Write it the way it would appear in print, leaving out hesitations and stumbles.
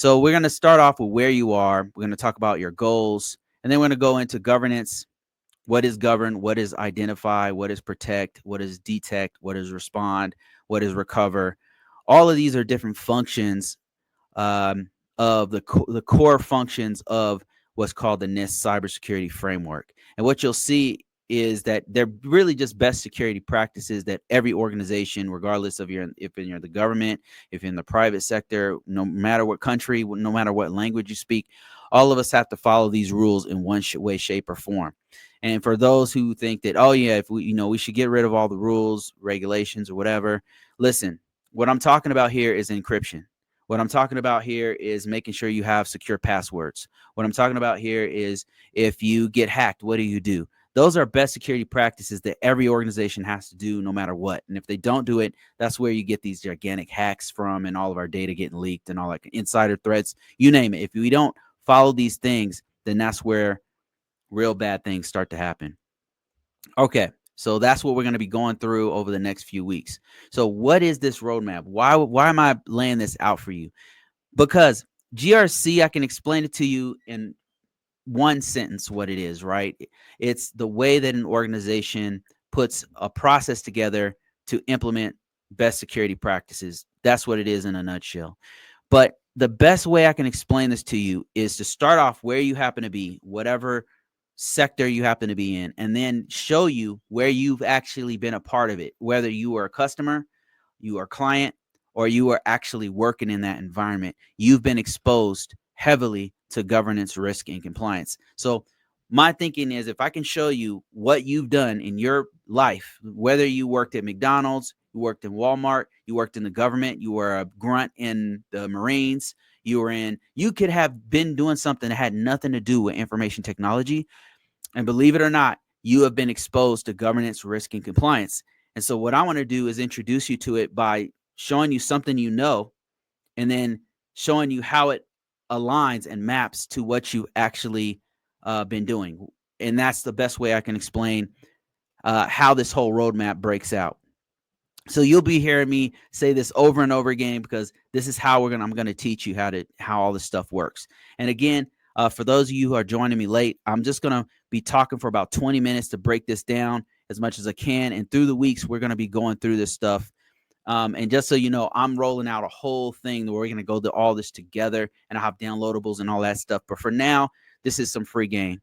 So we're going to start off with where you are. We're going to talk about your goals, and then we're going to go into governance. What is govern? What is identify? What is protect? What is detect? What is respond? What is recover? All of these are different functions of the core functions of what's called the NIST cybersecurity framework. And what you'll see is that they're really just best security practices that every organization, regardless of if you're in the government, if you're in the private sector, no matter what country, no matter what language you speak, all of us have to follow these rules in one way, shape, or form. And for those who think that, oh yeah, if we should get rid of all the rules, regulations, or whatever, listen, what I'm talking about here is encryption. What I'm talking about here is making sure you have secure passwords. What I'm talking about here is if you get hacked, what do? Those are best security practices that every organization has to do no matter what. And if they don't do it, that's where you get these gigantic hacks from and all of our data getting leaked and all that insider threats, you name it. If we don't follow these things, then that's where real bad things start to happen. Okay. So that's what we're going to be going through over the next few weeks. So what is this roadmap? Why am I laying this out for you? Because GRC, I can explain it to you in one sentence what it is, right? It's the way that an organization puts a process together to implement best security practices. That's what it is in a nutshell. But the best way I can explain this to you is to start off where you happen to be, whatever sector you happen to be in, and then show you where you've actually been a part of it, whether you are a customer, you are a client, or you are actually working in that environment. You've been exposed heavily to governance, risk, and compliance. So my thinking is if I can show you what you've done in your life, whether you worked at McDonald's, you worked in Walmart, you worked in the government, you were a grunt in the Marines, you could have been doing something that had nothing to do with information technology. And believe it or not, you have been exposed to governance, risk, and compliance. And so what I want to do is introduce you to it by showing you something you know, and then showing you how it aligns and maps to what you actually been doing. And that's the best way I can explain how this whole roadmap breaks out. So you'll be hearing me say this over and over again because this is how I'm going to teach you how all this stuff works. And again, for those of you who are joining me late, I'm just going to be talking for about 20 minutes to break this down as much as I can. And through the weeks, we're going to be going through this stuff. And just so you know, I'm rolling out a whole thing where we're going to go through all this together, and I have downloadables and all that stuff. But for now, this is some free game.